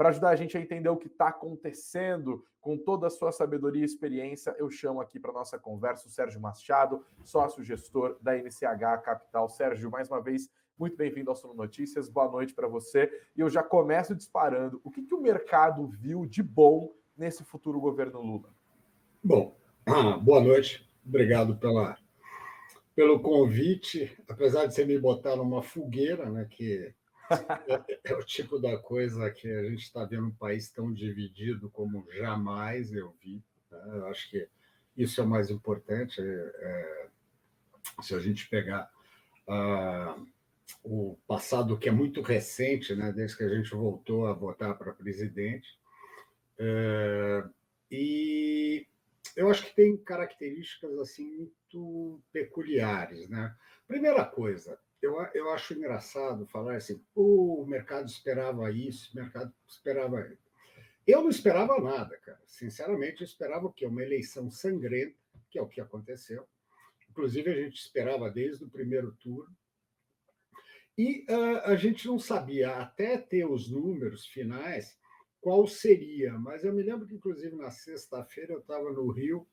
Para ajudar a gente a entender o que está acontecendo com toda a sua sabedoria e experiência, eu chamo aqui para nossa conversa o Sérgio Machado, sócio-gestor da NCH Capital. Sérgio, mais uma vez, muito bem-vindo ao Suno Notícias, boa noite para você. E eu já começo disparando. O que o mercado viu de bom nesse futuro governo Lula? Bom, boa noite, obrigado pelo convite, apesar de você me botar numa fogueira, né, que é o tipo da coisa que a gente está vendo um país tão dividido como jamais eu vi. Né? Eu acho que isso é o mais importante. Se a gente pegar o passado, que é muito recente, né, desde que a gente voltou a votar para presidente, e eu acho que tem características assim muito peculiares, né? Primeira coisa, eu acho engraçado falar assim, o mercado esperava isso, o mercado esperava isso. Eu não esperava nada, cara. Sinceramente, eu esperava o quê? Uma eleição sangrenta, que é o que aconteceu. Inclusive, a gente esperava desde o primeiro turno. E a gente não sabia, até ter os números finais, qual seria. Mas eu me lembro que, inclusive, na sexta-feira eu estava no Rio,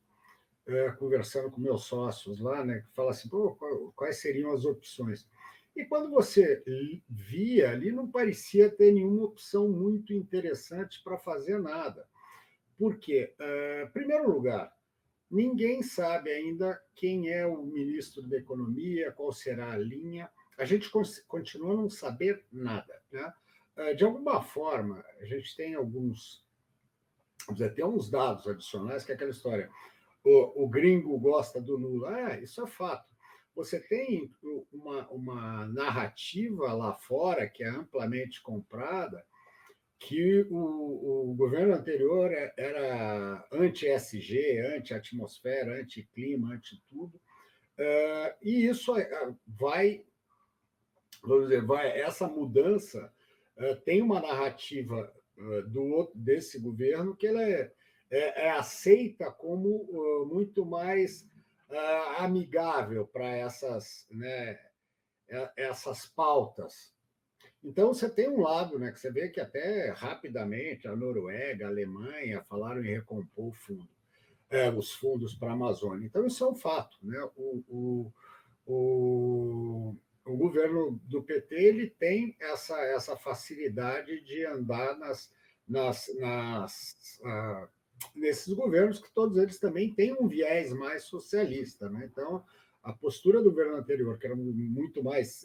conversando com meus sócios lá, né, que fala assim, pô, quais seriam as opções? E quando você via ali, não parecia ter nenhuma opção muito interessante para fazer nada. Por quê? Em primeiro lugar, ninguém sabe ainda quem é o ministro da Economia, qual será a linha. A gente continua a não saber nada. Né? De alguma forma, a gente tem tem uns dados adicionais, que é aquela história. O gringo gosta do Lula. Isso é fato. Você tem uma narrativa lá fora que é amplamente comprada, que o governo anterior era anti-SG, anti-atmosfera, anti-clima, anti-tudo. E isso vamos dizer, essa mudança tem uma narrativa desse governo que ela é aceita como muito mais amigável para essas pautas. Então, você tem um lado, né, que você vê que até rapidamente a Noruega, a Alemanha falaram em recompor os fundos para a Amazônia. Então, isso é um fato. Né? O governo do PT ele tem essa facilidade de andar nesses governos, que todos eles também têm um viés mais socialista. Né? Então, a postura do governo anterior, que era muito mais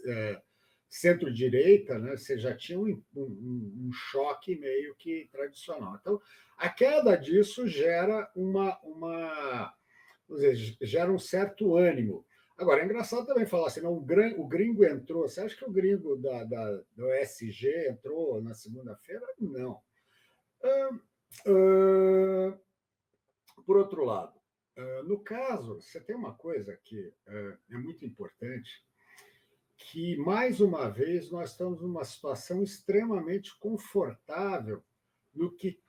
centro-direita, né, você já tinha um choque meio que tradicional. Então, a queda disso gera gera um certo ânimo. Agora, é engraçado também falar assim, não, o gringo entrou. Você acha que o gringo do SG entrou na segunda-feira? Não. Por outro lado, no caso, você tem uma coisa que é muito importante, que, mais uma vez, nós estamos numa situação extremamente confortável no que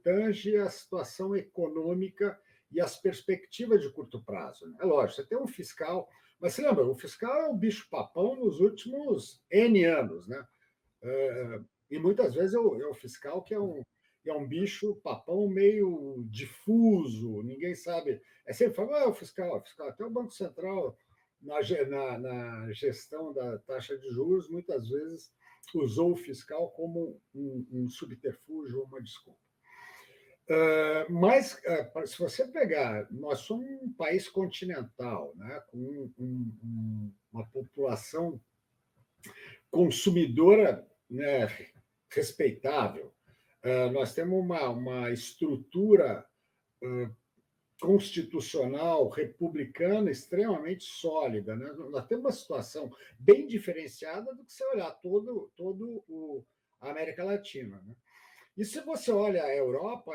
tange a situação econômica e as perspectivas de curto prazo. Né? É lógico, você tem um fiscal, mas você lembra, o fiscal é o bicho-papão nos últimos N anos. Né? E muitas vezes é o fiscal que é um bicho-papão meio difuso, ninguém sabe. É sempre fala, é o fiscal. Até o Banco Central, na gestão da taxa de juros, muitas vezes usou o fiscal como um subterfúgio, uma desculpa. Mas, se você pegar, nós somos um país continental, né, com uma população consumidora, né, respeitável. Nós temos uma estrutura constitucional republicana extremamente sólida. Né? Nós temos uma situação bem diferenciada do que se olhar todo a América Latina. Né? E se você olha a Europa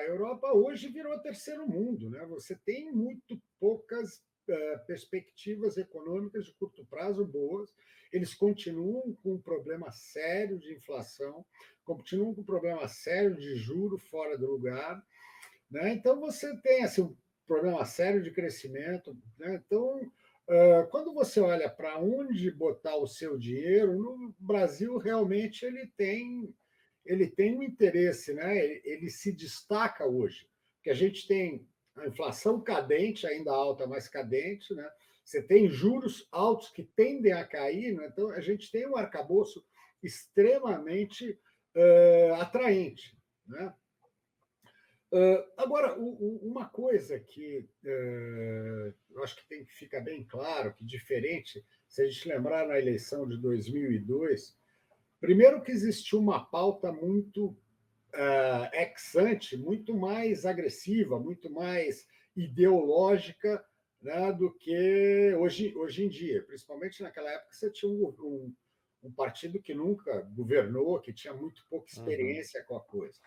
hoje virou terceiro mundo. Né? Você tem muito poucas perspectivas econômicas de curto prazo boas. Eles continuam com um problema sério de inflação, continuam com um problema sério de juro fora do lugar. Né? Então, você tem assim, um problema sério de crescimento. Né? Então, quando você olha para onde botar o seu dinheiro, no Brasil realmente ele tem um interesse, né? Ele se destaca hoje, porque a gente tem a inflação cadente, ainda alta, mas cadente, né? Você tem juros altos que tendem a cair, né? Então a gente tem um arcabouço extremamente atraente, né? Agora, uma coisa que eu acho que tem que ficar bem claro, que diferente, se a gente lembrar na eleição de 2002, primeiro que existiu uma pauta muito ex ante, muito mais agressiva, muito mais ideológica, né, do que hoje em dia. Principalmente naquela época você tinha um partido que nunca governou, que tinha muito pouca experiência com a coisa.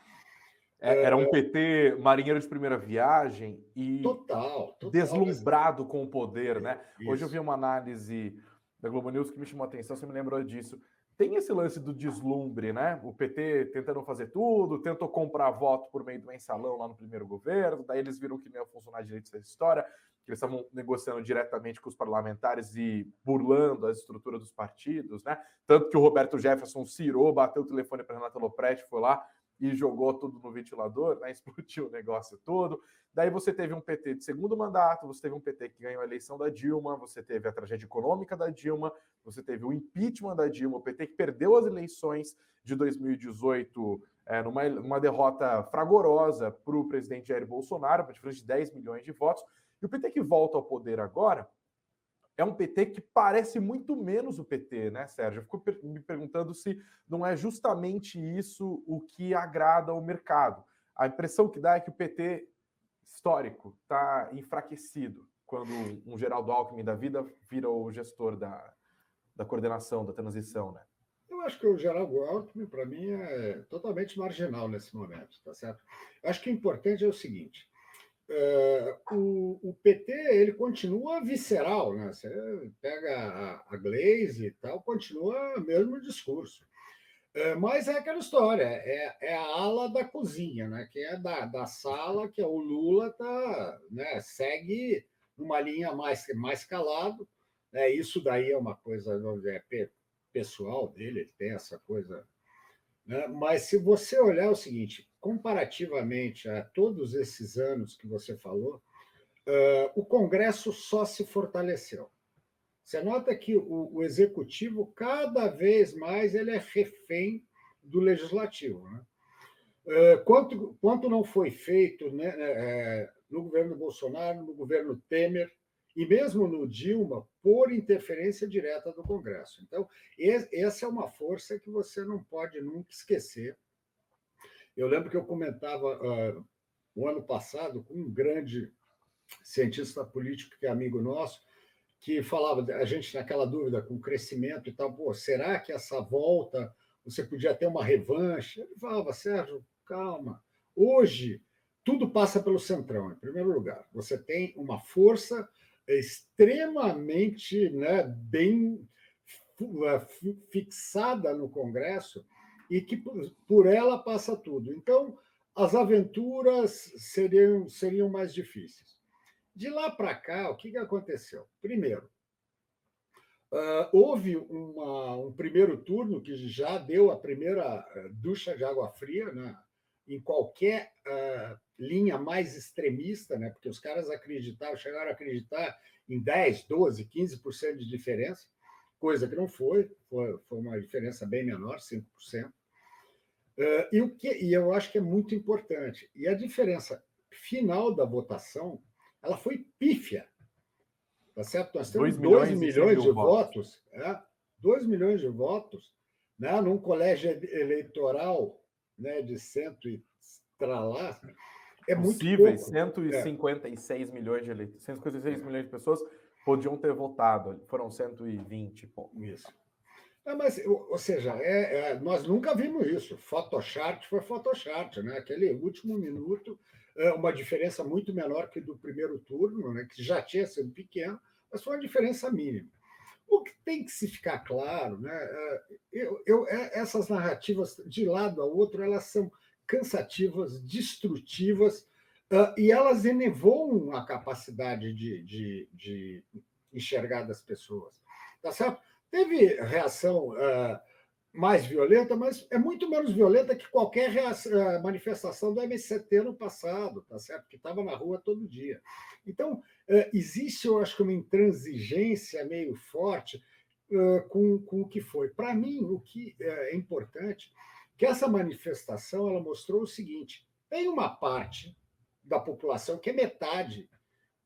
Era um PT marinheiro de primeira viagem e Total. deslumbrado com o poder, né? Isso. Hoje eu vi uma análise da Globo News que me chamou a atenção, você me lembrou disso. Tem esse lance do deslumbre, né? O PT tentando fazer tudo, tentou comprar voto por meio do mensalão lá no primeiro governo, daí eles viram que não ia funcionar direito essa história, que eles estavam negociando diretamente com os parlamentares e burlando a estrutura dos partidos, né? Tanto que o Roberto Jefferson cirou, bateu o telefone para Renata Lopretti, foi lá e jogou tudo no ventilador, né? Explodiu o negócio todo. Daí você teve um PT de segundo mandato, você teve um PT que ganhou a eleição da Dilma, você teve a tragédia econômica da Dilma, você teve o impeachment da Dilma, o PT que perdeu as eleições de 2018 numa derrota fragorosa para o presidente Jair Bolsonaro, uma diferença de 10 milhões de votos, e o PT que volta ao poder agora é um PT que parece muito menos o PT, né, Sérgio? Eu fico me perguntando se não é justamente isso o que agrada ao mercado. A impressão que dá é que o PT histórico está enfraquecido quando um Geraldo Alckmin da vida vira o gestor da coordenação, da transição, né? Eu acho que o Geraldo Alckmin, para mim, é totalmente marginal nesse momento, tá certo? Eu acho que o importante é o seguinte: o PT ele continua visceral, né? Você pega a Glaze e tal, continua o mesmo discurso. Mas é aquela história, é a ala da cozinha, né? Que é da sala, que é o Lula tá, né? Segue numa linha mais calado. Isso daí é uma coisa pessoal dele, ele tem essa coisa. Né? Mas se você olhar o seguinte, comparativamente a todos esses anos que você falou, o Congresso só se fortaleceu. Você nota que o executivo, cada vez mais, ele é refém do legislativo. Né? Quanto não foi feito, né, no governo Bolsonaro, no governo Temer, e mesmo no Dilma, por interferência direta do Congresso. Então, essa é uma força que você não pode nunca esquecer. Eu lembro que eu comentava o ano passado com um grande cientista político que é amigo nosso, que falava, a gente naquela dúvida com o crescimento e tal, pô, será que essa volta você podia ter uma revanche? Ele falava, Sérgio, calma. Hoje, tudo passa pelo Centrão, em primeiro lugar. Você tem uma força extremamente, né, bem fixada no Congresso e que por ela passa tudo. Então, as aventuras seriam mais difíceis. De lá para cá, o que aconteceu? Primeiro, houve um primeiro turno que já deu a primeira ducha de água fria, né, em qualquer linha mais extremista, né, porque os caras chegaram a acreditar em 10, 12, 15% de diferença, coisa que não foi uma diferença bem menor, 5%. E eu acho que é muito importante. E a diferença final da votação, ela foi pífia. Tá certo? Nós temos 2 milhões de votos, 2 milhões de votos, né, num colégio eleitoral, né, de 100 e tralá, é possíveis, muito pouco. 156 milhões de eleitores, 156 milhões de pessoas podiam ter votado, foram 120 e pouco. Isso. Mas, ou seja, nós nunca vimos isso. Photoshop foi Photoshop, né? Aquele último minuto, uma diferença muito menor que do primeiro turno, né? Que já tinha sido pequeno, mas foi uma diferença mínima. O que tem que se ficar claro, né? Essas narrativas de lado a outro, elas são cansativas, destrutivas, e elas enevoam a capacidade de enxergar das pessoas. Tá certo? Teve reação mais violenta, mas é muito menos violenta que qualquer manifestação do MST no passado, tá certo? Que estava na rua todo dia. Então, existe, eu acho que uma intransigência meio forte com o que foi. Para mim, o que é importante que essa manifestação ela mostrou o seguinte: tem uma parte da população, que é metade,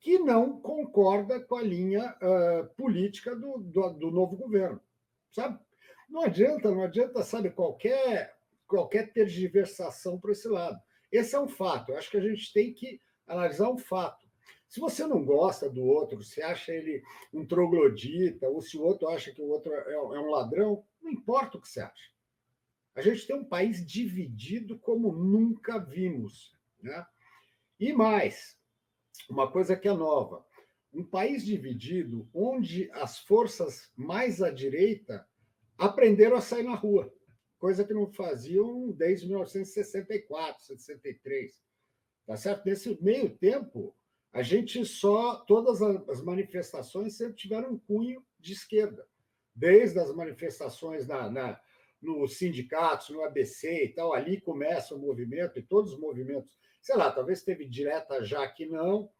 que não concorda com a linha política do novo governo, sabe? Não adianta, sabe, qualquer tergiversação para esse lado. Esse é um fato. Eu acho que a gente tem que analisar um fato. Se você não gosta do outro, se acha ele um troglodita, ou se o outro acha que o outro é um ladrão, não importa o que você acha. A gente tem um país dividido como nunca vimos, né? E mais, uma coisa que é nova, um país dividido onde as forças mais à direita aprenderam a sair na rua, coisa que não faziam desde 1964, 63. Tá certo? Nesse meio tempo, a gente todas as manifestações sempre tiveram um cunho de esquerda, desde as manifestações nos sindicatos, no ABC e tal, ali começa o movimento, e todos os movimentos, sei lá, talvez teve direta já que não,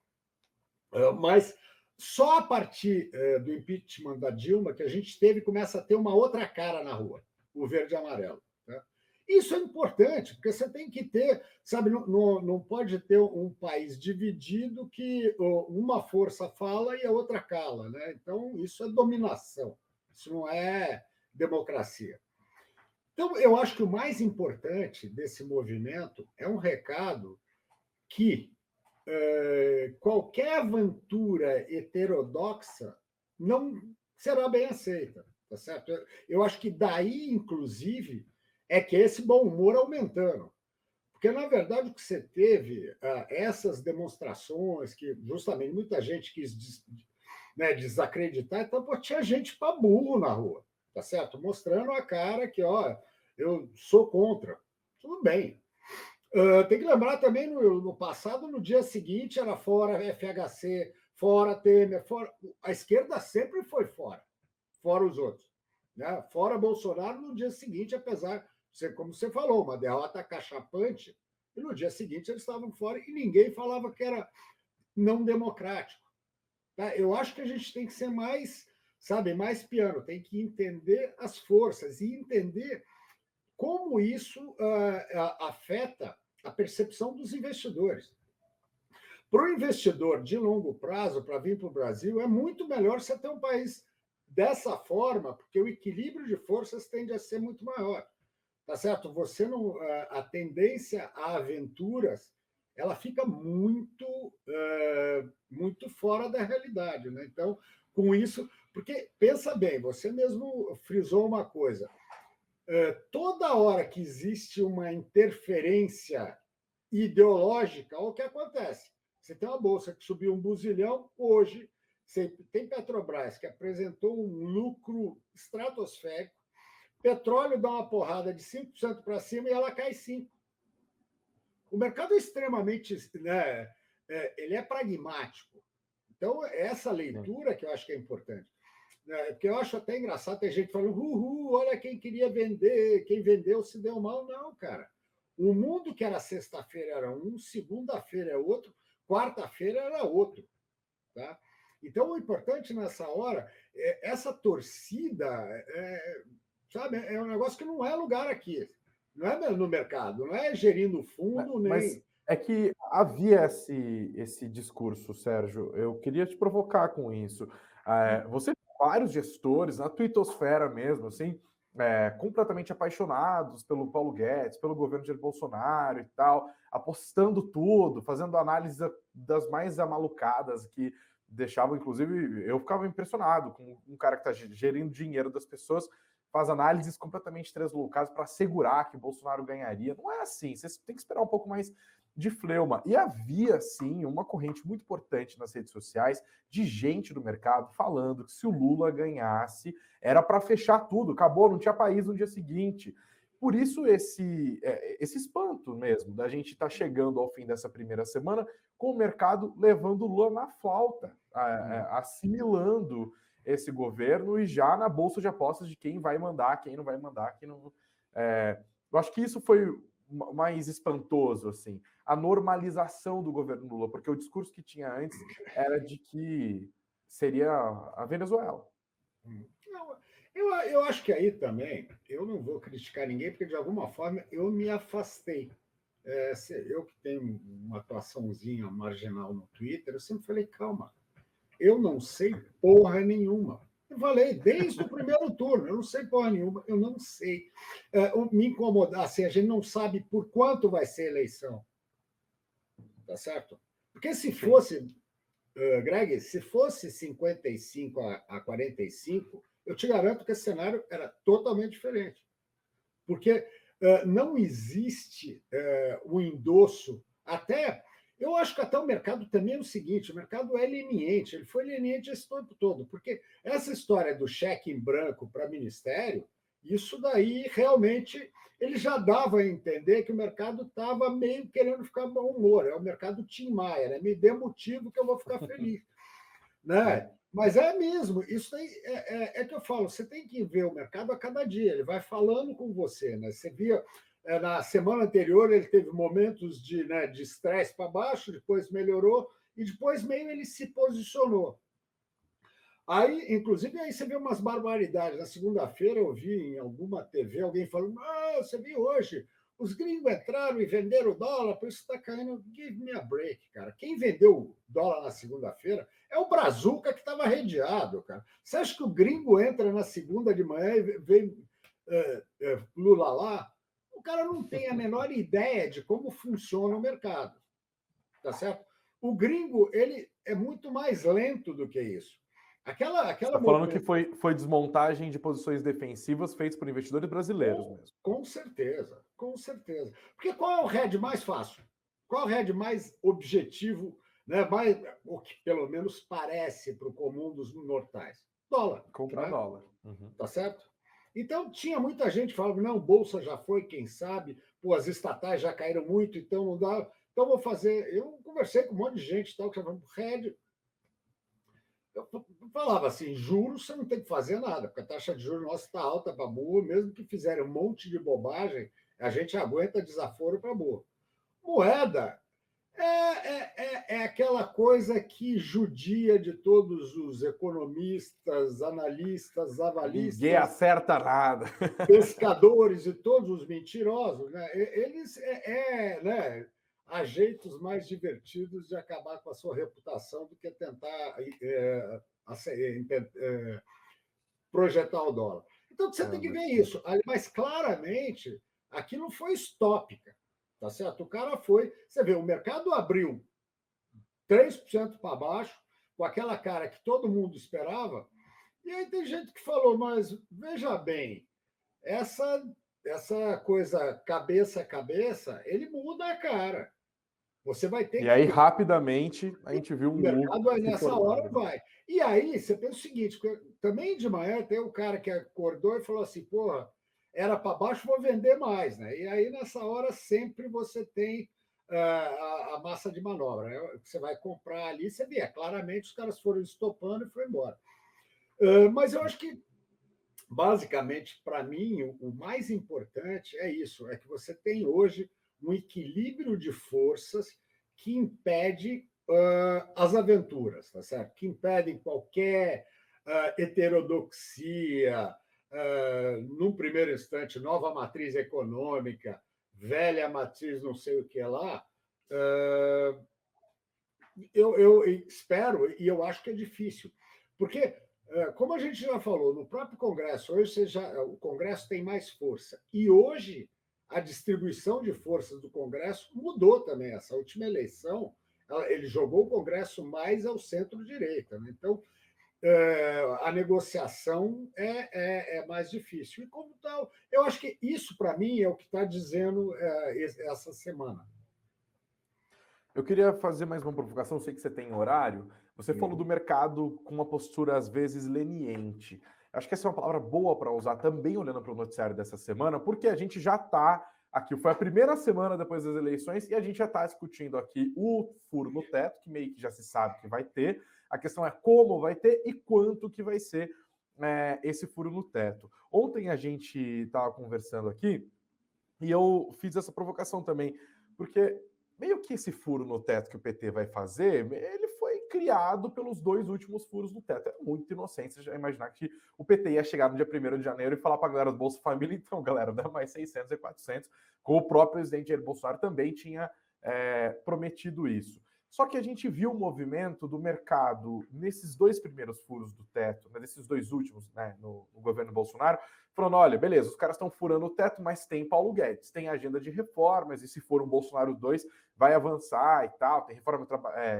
mas só a partir do impeachment da Dilma que a gente começa a ter uma outra cara na rua, o verde e amarelo. Né? Isso é importante, porque você tem que ter, sabe, não pode ter um país dividido que uma força fala e a outra cala. Né? Então, isso é dominação, isso não é democracia. Então, eu acho que o mais importante desse movimento é um recado que qualquer aventura heterodoxa não será bem aceita, tá certo? Eu acho que daí, inclusive, é que esse bom humor aumentando. Porque, na verdade, o que você teve, essas demonstrações, que justamente muita gente quis desacreditar, então pô, tinha gente para burro na rua, tá certo? Mostrando a cara que, ó, eu sou contra. Tudo bem, tem que lembrar também, no passado, no dia seguinte, era fora FHC, fora Temer, fora. A esquerda sempre foi fora os outros. Né? Fora Bolsonaro no dia seguinte, apesar de, como você falou, uma derrota cachapante, e no dia seguinte eles estavam fora e ninguém falava que era não democrático. Tá? Eu acho que a gente tem que ser mais, sabe, mais piano, tem que entender as forças e entender como isso afeta a percepção dos investidores. Para o investidor de longo prazo, para vir para o Brasil, é muito melhor você ter um país dessa forma, porque o equilíbrio de forças tende a ser muito maior. Tá certo? Você não, a tendência a aventuras ela fica muito fora da realidade. Né? Então, com isso, porque pensa bem, você mesmo frisou uma coisa. Toda hora que existe uma interferência ideológica, olha o que acontece. Você tem uma bolsa que subiu 1 buzilhão, hoje você tem Petrobras, que apresentou um lucro estratosférico, petróleo dá uma porrada de 5% para cima e ela cai 5%. O mercado é extremamente, né, ele é pragmático. Então, essa leitura que eu acho que é importante. Porque eu acho até engraçado ter gente falando, olha quem queria vender, quem vendeu se deu mal. Não, cara. O mundo que era sexta-feira era um, segunda-feira é outro, quarta-feira era outro. Tá? Então, o importante nessa hora, essa torcida, sabe, é um negócio que não é lugar aqui. Não é no mercado, não é gerindo fundo, Mas nem. é que havia esse discurso, Sérgio. Eu queria te provocar com isso. Você tem vários gestores na twittosfera mesmo, assim, completamente apaixonados pelo Paulo Guedes, pelo governo de Bolsonaro e tal, apostando tudo, fazendo análise das mais amalucadas que deixavam, inclusive, eu ficava impressionado com um cara que está gerindo dinheiro das pessoas, faz análises completamente translocadas para assegurar que o Bolsonaro ganharia. Não é assim, você tem que esperar um pouco mais de fleuma. E havia, sim, uma corrente muito importante nas redes sociais de gente do mercado falando que se o Lula ganhasse, era para fechar tudo, acabou, não tinha país no dia seguinte. Por isso esse espanto mesmo da gente estar chegando ao fim dessa primeira semana com o mercado levando o Lula na flauta, assimilando esse governo e já na bolsa de apostas de quem vai mandar, quem não vai mandar, quem não. Eu acho que isso foi mais espantoso, assim, a normalização do governo Lula, porque o discurso que tinha antes era de que seria a Venezuela. Eu acho que aí também, eu não vou criticar ninguém, porque de alguma forma eu me afastei. Eu que tenho uma atuaçãozinha marginal no Twitter, eu sempre falei, calma, eu não sei porra nenhuma. Eu falei, desde o primeiro turno, eu não sei porra nenhuma, eu não sei. Me incomodar, assim, a gente não sabe por quanto vai ser a eleição. Tá certo? Porque se fosse, Greg, se fosse 55 a 45, eu te garanto que esse cenário era totalmente diferente. Porque não existe o endosso, até. Eu acho que até o mercado também é o seguinte: o mercado é leniente, ele foi leniente esse tempo todo, porque essa história do cheque em branco para ministério, isso daí realmente ele já dava a entender que o mercado estava meio querendo ficar bom humor, é o mercado Tim Maia, né? Me dê motivo que eu vou ficar feliz. Né? Mas é mesmo, isso aí é que eu falo, você tem que ver o mercado a cada dia, ele vai falando com você, né? Você via na semana anterior ele teve momentos de estresse para baixo, depois melhorou e depois meio ele se posicionou. Aí, inclusive, aí você vê umas barbaridades. Na segunda-feira eu vi em alguma TV alguém falando: você viu hoje, os gringos entraram e venderam o dólar, por isso está caindo. Give me a break, cara. Quem vendeu o dólar na segunda-feira é o Brazuca que estava redeado, cara. Você acha que o gringo entra na segunda de manhã e vem Lula lá? O cara não tem a menor ideia de como funciona o mercado, tá certo? O gringo, ele é muito mais lento do que isso. Aquela Está falando que foi desmontagem de posições defensivas feitas por investidores brasileiros mesmo. Com certeza, com certeza. Porque qual é o hedge mais fácil? Qual é o hedge mais objetivo, né? O que pelo menos parece para o comum dos mortais? Dólar. Comprar dólar. Tá certo? Então, tinha muita gente falando, não, bolsa já foi, quem sabe, pô, as estatais já caíram muito, então não dá. Então, vou fazer. Eu conversei com um monte de gente tal, que falava, hedge. Eu falava assim, juros você não tem que fazer nada, porque a taxa de juros nossa está alta para boa, mesmo que fizerem um monte de bobagem, a gente aguenta desaforo para boa. Moeda é aquela coisa que judia de todos os economistas, analistas, avalistas. Ninguém acerta nada. Pescadores e todos os mentirosos, né? Eles né, há jeitos mais divertidos de acabar com a sua reputação do que tentar projetar o dólar. Então, você tem que ver isso. Mas, claramente, aquilo foi estópica. Tá certo? O cara foi... Você vê, o mercado abriu 3% para baixo, com aquela cara que todo mundo esperava, e aí tem gente que falou, mas, veja bem, essa coisa cabeça a cabeça, ele muda a cara. Você vai ter e aí, rapidamente, a gente viu um mercado aí nessa hora vai. E aí, você pensa o seguinte, também de manhã tem o cara que acordou e falou assim, porra, era para baixo, vou vender mais, né? E aí, nessa hora, sempre você tem a massa de manobra, né? Você vai comprar ali, você vê, claramente os caras foram estopando e foi embora. Mas eu acho que, basicamente, para mim, o mais importante é isso, é que você tem hoje um equilíbrio de forças que impede as aventuras, tá certo? Que impedem qualquer heterodoxia, num primeiro instante, nova matriz econômica, velha matriz não sei o que lá. Eu espero, e eu acho que é difícil, porque, como a gente já falou, no próprio Congresso, hoje o Congresso tem mais força, e hoje a distribuição de forças do Congresso mudou também. Essa última eleição, ele jogou o Congresso mais ao centro-direita, né? Então, a negociação é mais difícil. E como tal, eu acho que isso, para mim, é o que está dizendo essa semana. Eu queria fazer mais uma provocação, sei que você tem horário. Você falou do mercado com uma postura, às vezes, leniente. Acho que essa é uma palavra boa para usar também olhando para o noticiário dessa semana, porque a gente já está aqui, foi a primeira semana depois das eleições, e a gente já está discutindo aqui o furo no teto, que meio que já se sabe que vai ter. A questão é como vai ter e quanto que vai ser esse furo no teto. Ontem a gente estava conversando aqui e eu fiz essa provocação também, porque meio que esse furo no teto que o PT vai fazer, ele foi criado pelos 2 últimos furos no teto. É muito inocente já imaginar que o PT ia chegar no dia 1º de janeiro e falar para a galera do Bolsa Família, então, galera, dá mais 600 e 400, como o próprio presidente Jair Bolsonaro também tinha prometido isso. Só que a gente viu o movimento do mercado nesses 2 primeiros furos do teto, nesses 2 últimos, né, no governo Bolsonaro, falando, olha, beleza, os caras estão furando o teto, mas tem Paulo Guedes, tem agenda de reformas, e se for um Bolsonaro 2, vai avançar e tal, tem reforma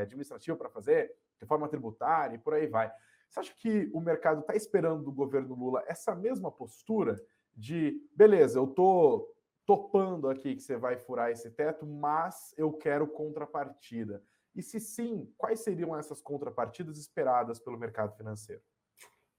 administrativa para fazer, reforma tributária e por aí vai. Você acha que o mercado está esperando do governo Lula essa mesma postura de, beleza, eu estou topando aqui que você vai furar esse teto, mas eu quero contrapartida? E se sim, quais seriam essas contrapartidas esperadas pelo mercado financeiro?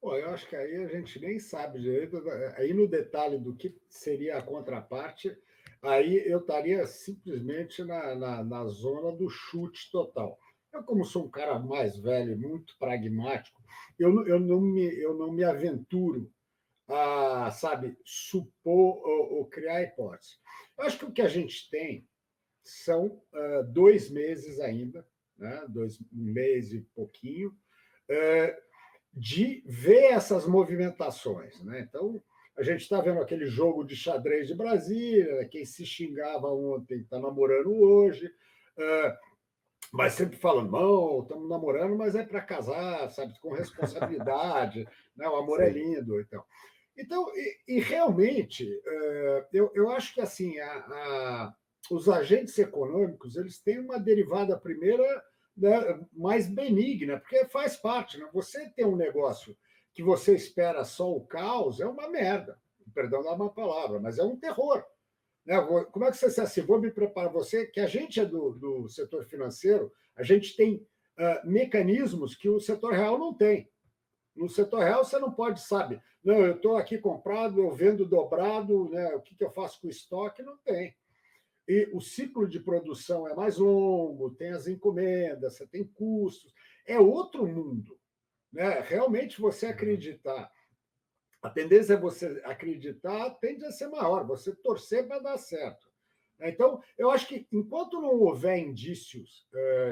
Pô, eu acho que aí a gente nem sabe direito, aí no detalhe do que seria a contraparte, aí eu estaria simplesmente na zona do chute total. Eu, como sou um cara mais velho, muito pragmático, eu não me aventuro a, sabe, supor ou criar hipótese. Eu acho que o que a gente tem são 2 meses ainda, né, um mês e pouquinho, de ver essas movimentações. Né? Então, a gente está vendo aquele jogo de xadrez de Brasília, né? Quem se xingava ontem está namorando hoje, mas sempre falando, não, estamos namorando, mas é para casar, sabe, com responsabilidade, né? O amor é lindo. Então realmente, eu acho que assim, os agentes econômicos eles têm uma derivada primeira, né, mais benigna, porque faz parte. Né? Você ter um negócio que você espera só o caos é uma merda, perdão da má palavra, mas é um terror. Né? Como é que você assim, vou me preparar? Você, que a gente é do setor financeiro, a gente tem mecanismos que o setor real não tem. No setor real, você não pode, sabe, não, eu estou aqui comprado, eu vendo dobrado, né? O que eu faço com o estoque? Não tem. E o ciclo de produção é mais longo, tem as encomendas, você tem custos, é outro mundo. Né? Realmente, você acreditar, a tendência é você acreditar, tende a ser maior, você torcer para dar certo. Então, eu acho que enquanto não houver indícios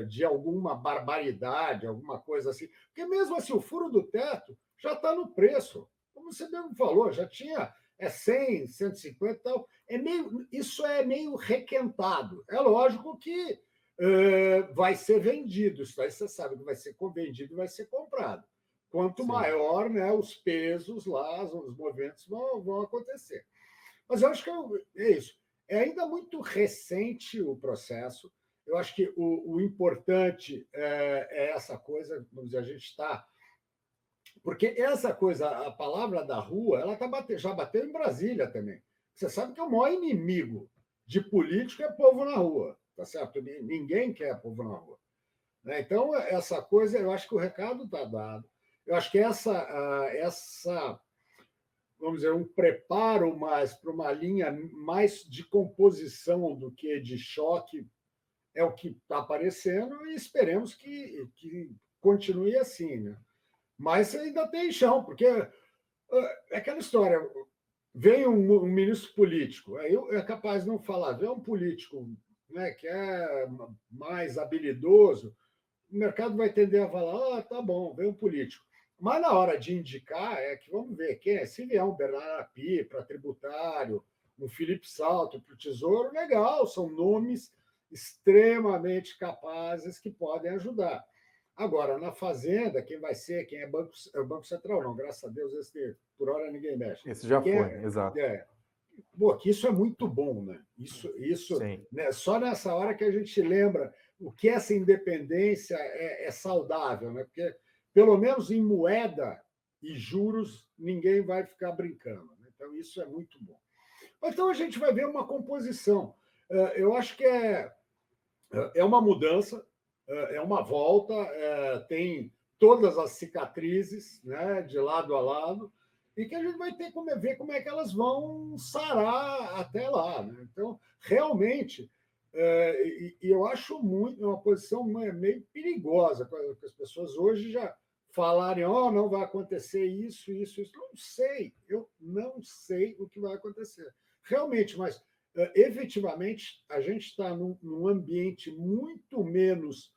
de alguma barbaridade, alguma coisa assim, porque mesmo assim, o furo do teto já está no preço. Como você mesmo falou, já tinha 100, 150 e tal. Isso é meio requentado. É lógico que vai ser vendido. Isso aí você sabe que vai ser vendido e vai ser comprado. Quanto maior, né, os pesos lá, os movimentos vão acontecer. Mas eu acho que é isso. É ainda muito recente o processo. Eu acho que o importante é essa coisa, vamos dizer, a gente está. Porque essa coisa, a palavra da rua, ela já bateu em Brasília também. Você sabe que o maior inimigo de político é povo na rua, tá certo? Ninguém quer povo na rua. Né? Então, essa coisa, eu acho que o recado está dado. Eu acho que essa vamos dizer, um preparo mais para uma linha mais de composição do que de choque é o que está aparecendo e esperemos que continue assim. Né? Mas ainda tem chão, porque é aquela história, vem um ministro político, aí é capaz de não falar, vem um político, né, que é mais habilidoso, o mercado vai tender a falar, tá bom, vem um político. Mas na hora de indicar, é que vamos ver quem é. Se vier um Bernardo Api para tributário, um Felipe Salto para o Tesouro, legal, são nomes extremamente capazes que podem ajudar. Agora, na Fazenda, quem vai ser, quem é o Banco Central, não, graças a Deus, esse por hora ninguém mexe. Esse já foi, exato. Pô, que isso é muito bom, né? Isso né? Só nessa hora que a gente lembra o que essa independência é saudável, né? Porque, pelo menos em moeda e juros, ninguém vai ficar brincando. Né? Então, isso é muito bom. Então, a gente vai ver uma composição. Eu acho que é uma mudança, é uma volta, tem todas as cicatrizes, né, de lado a lado, e que a gente vai ter que ver como é que elas vão sarar até lá. Né? Então, realmente, E eu acho muito uma posição meio perigosa, que as pessoas hoje já falarem, não vai acontecer isso, isso, isso. Não sei, eu não sei o que vai acontecer. Realmente, mas efetivamente a gente está num ambiente muito menos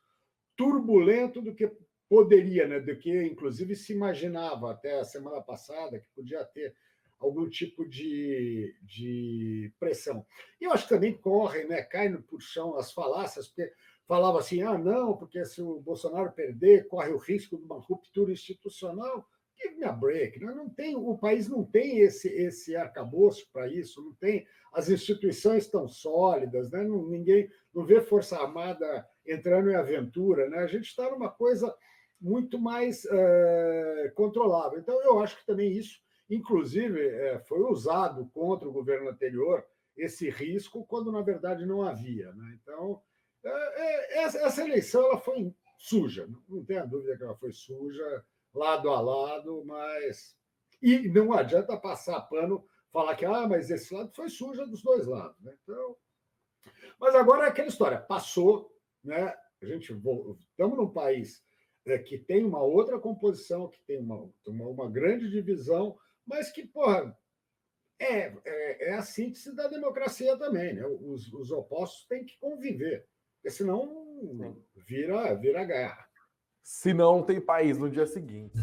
turbulento do que poderia, né? Do que, inclusive, se imaginava até a semana passada, que podia ter algum tipo de pressão. E eu acho que também correm, né? Caem por chão as falácias, porque falava assim, não, porque se o Bolsonaro perder, corre o risco de uma ruptura institucional. Give me a break, né? Não tem, o país não tem esse arcabouço para isso, não tem, as instituições estão sólidas, né? Ninguém não vê Força Armada entrando em aventura, né? A gente está numa coisa muito mais controlável. Então, eu acho que também isso, inclusive, foi usado contra o governo anterior, esse risco, quando na verdade não havia. Né? Então, essa eleição ela foi suja, não tenha dúvida que ela foi suja, lado a lado, mas. E não adianta passar pano, falar que mas esse lado foi suja dos dois lados. Né? Então, mas agora é aquela história, passou, né? Estamos num país que tem uma outra composição, que tem uma grande divisão, mas que, porra, é a síntese da democracia também, né? Os opostos têm que conviver, porque senão vira guerra. Se não tem país no dia seguinte.